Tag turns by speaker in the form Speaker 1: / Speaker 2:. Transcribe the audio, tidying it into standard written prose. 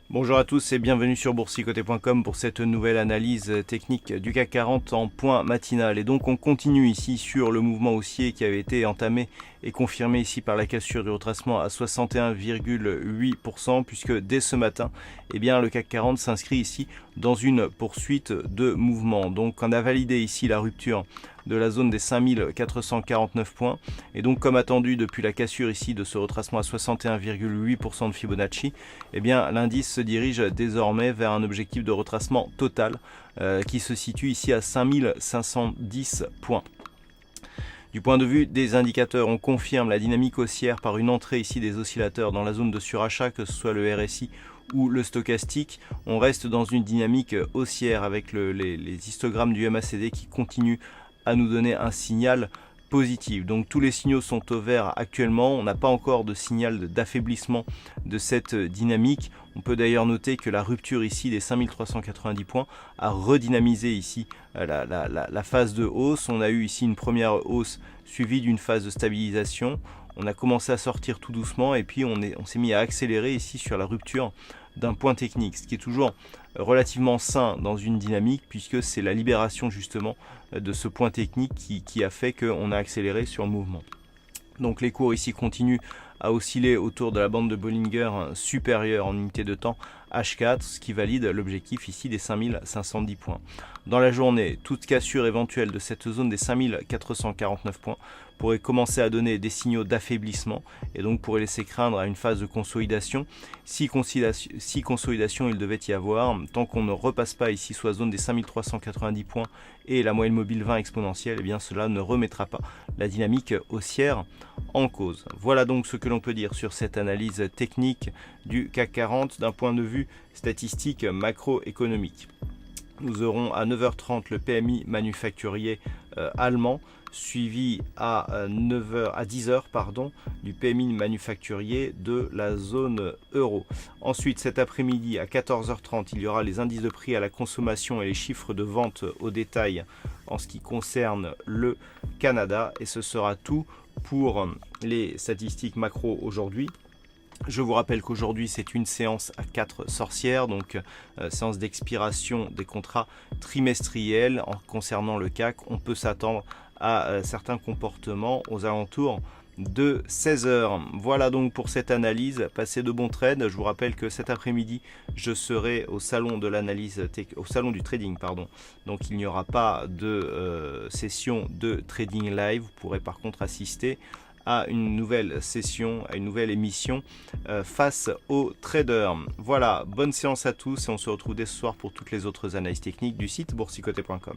Speaker 1: Bonjour à tous et bienvenue sur boursicoté.com pour cette nouvelle analyse technique du CAC 40 en point matinal. Et donc on continue ici sur le mouvement haussier qui avait été entamé et confirmé ici par la cassure du retracement à 61,8% puisque dès ce matin, eh bien, le CAC 40 s'inscrit ici dans une poursuite de mouvement. Donc on a validé ici la rupture de la zone des 5449 points et donc comme attendu depuis la cassure ici de ce retracement à 61,8% de Fibonacci, eh bien l'indice se dirige désormais vers un objectif de retracement total qui se situe ici à 5510 points. Du point de vue des indicateurs, on confirme la dynamique haussière par une entrée ici des oscillateurs dans la zone de surachat, que ce soit le RSI ou le stochastique. On reste dans une dynamique haussière avec les histogrammes du MACD qui continuent à nous donner un signal positif. Donc tous les signaux sont au vert actuellement. On n'a pas encore de signal d'affaiblissement de cette dynamique. On peut d'ailleurs noter que la rupture ici des 5390 points a redynamisé ici la phase de hausse. On a eu ici une première hausse suivie d'une phase de stabilisation. On a commencé à sortir tout doucement et puis on s'est mis à accélérer ici sur la rupture d'un point technique, ce qui est toujours relativement sain dans une dynamique puisque c'est la libération justement de ce point technique qui a fait qu'on a accéléré sur le mouvement. Donc les cours ici continuent à osciller autour de la bande de Bollinger supérieure en unité de temps H4, ce qui valide l'objectif ici des 5510 points. Dans la journée, toute cassure éventuelle de cette zone des 5449 points pourrait commencer à donner des signaux d'affaiblissement et donc pourrait laisser craindre à une phase de consolidation. Si consolidation il devait y avoir, tant qu'on ne repasse pas ici sous la zone des 5390 points et la moyenne mobile 20 exponentielle, eh bien cela ne remettra pas la dynamique haussière en cause. Voilà donc ce que l'on peut dire sur cette analyse technique du CAC 40 d'un point de vue statistique macroéconomique. Nous aurons à 9h30 le PMI manufacturier allemand, suivi à 10h du PMI manufacturier de la zone euro. Ensuite, cet après-midi à 14h30, il y aura les indices de prix à la consommation et les chiffres de vente au détail en ce qui concerne le Canada. Et ce sera tout pour les statistiques macro aujourd'hui. Je vous rappelle qu'aujourd'hui c'est une séance à 4 sorcières, donc séance d'expiration des contrats trimestriels. En concernant le CAC, on peut s'attendre à certains comportements aux alentours de 16h. Voilà donc pour cette analyse. Passez de bons trades. Je vous rappelle que cet après-midi, je serai au salon de l'analyse, au salon du trading, pardon. Donc il n'y aura pas de session de trading live. Vous pourrez par contre assister à une nouvelle session, à une nouvelle émission face aux traders. Voilà, bonne séance à tous et on se retrouve dès ce soir pour toutes les autres analyses techniques du site boursicoté.com.